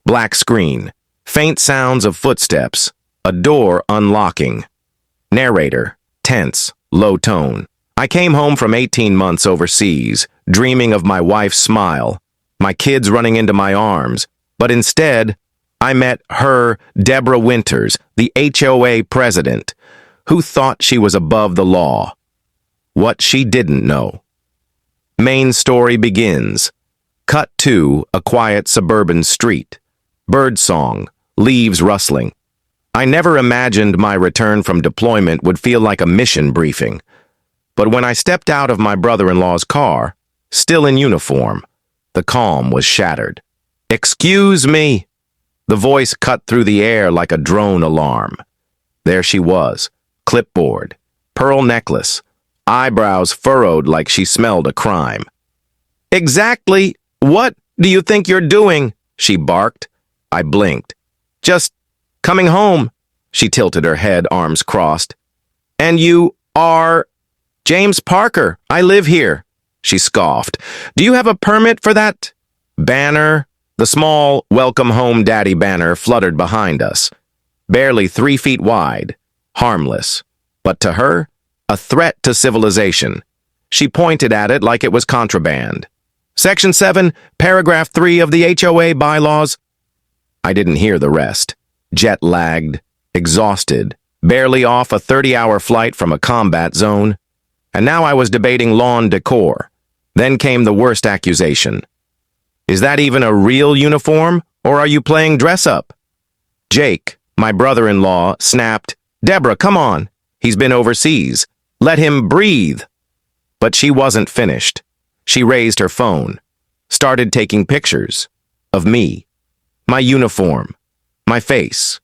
Black screen. Faint sounds of footsteps. A door unlocking. Narrator. Tense. Low tone. I came home from 18 months overseas, dreaming of my wife's smile, my kids running into my arms, but instead, I met her, Deborah Winters, the HoA president, who thought she was above the law. What she didn't know. Main story begins. Cut to a quiet suburban street. Birdsong, leaves rustling. I never imagined my return from deployment would feel like a mission briefing. But when I stepped out of my brother-in-law's car, still in uniform, the calm was shattered. "Excuse me!" The voice cut through the air like a drone alarm. There she was, clipboard, pearl necklace, eyebrows furrowed like she smelled a crime. "Exactly what do you think you're doing?" she barked. I blinked. "Just coming home." She tilted her head, arms crossed. "And you are James Parker. I live here." She scoffed. "Do you have a permit for that banner?" The small "Welcome Home Daddy" banner fluttered behind us, barely 3 feet wide, harmless, but to her, a threat to civilization. She pointed at it like it was contraband. "Section 7, Paragraph 3 of the HoA bylaws." I didn't hear the rest. Jet-lagged, exhausted, barely off a 30-hour flight from a combat zone. And now I was debating lawn decor. Then came the worst accusation. "Is that even a real uniform, or are you playing dress-up?" Jake, my brother-in-law, snapped, "Deborah, come on. He's been overseas. Let him breathe." But she wasn't finished. She raised her phone, started taking pictures of me, my uniform, my face.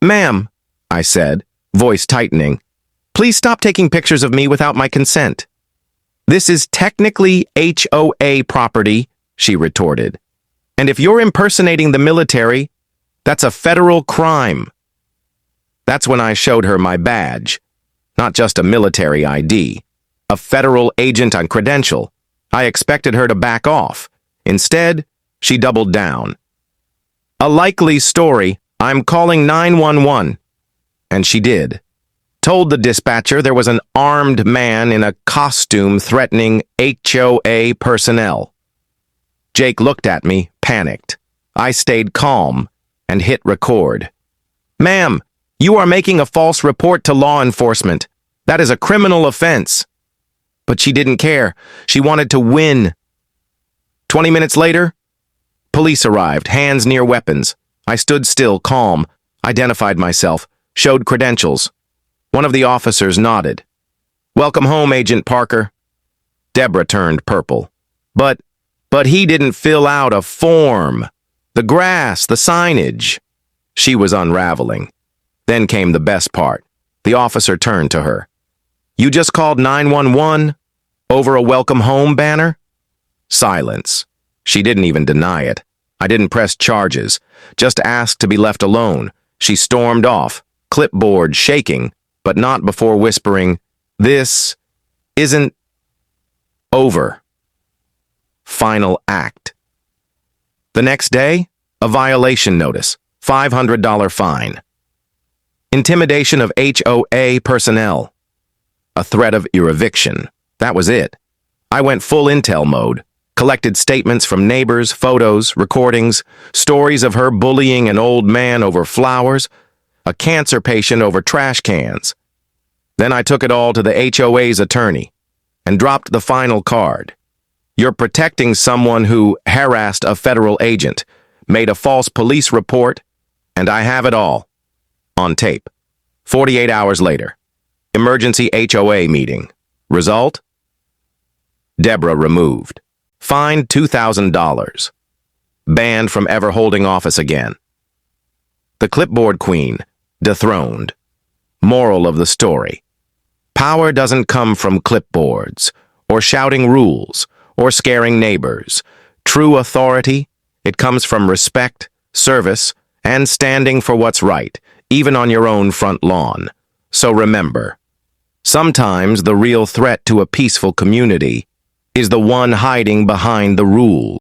"Ma'am," I said, voice tightening, "please stop taking pictures of me without my consent." "This is technically HoA property," she retorted. "And if you're impersonating the military, that's a federal crime." That's when I showed her my badge, not just a military ID, a federal agent on credential. I expected her to back off. Instead, she doubled down. "A likely story. I'm calling 911. And she did. Told the dispatcher there was an armed man in a costume threatening HoA personnel. Jake looked at me, panicked. I stayed calm and hit record. "Ma'am, you are making a false report to law enforcement. That is a criminal offense." But she didn't care. She wanted to win. 20 minutes later, police arrived, hands near weapons. I stood still, calm, identified myself, showed credentials. One of the officers nodded. "Welcome home, Agent Parker." Deborah turned purple. But he didn't fill out a form. The grass, the signage. She was unraveling. Then came the best part. The officer turned to her. "You just called 911 over a welcome home banner?" Silence. She didn't even deny it. I didn't press charges, just asked to be left alone. She stormed off, clipboard shaking, but not before whispering, "This isn't over." Final act. The next day, a violation notice, $500 fine. Intimidation of HoA personnel. A threat of eviction. That was it. I went full intel mode, collected statements from neighbors, photos, recordings, stories of her bullying an old man over flowers, a cancer patient over trash cans. Then I took it all to the HoA's attorney and dropped the final card. "You're protecting someone who harassed a federal agent, made a false police report, and I have it all." On tape. 48 hours later. Emergency HoA meeting. Result? Deborah removed. Fined $2,000. Banned from ever holding office again. The clipboard queen, dethroned. Moral of the story. Power doesn't come from clipboards, or shouting rules, or scaring neighbors. True authority, it comes from respect, service, and standing for what's right, even on your own front lawn. So remember, sometimes the real threat to a peaceful community is the one hiding behind the rules.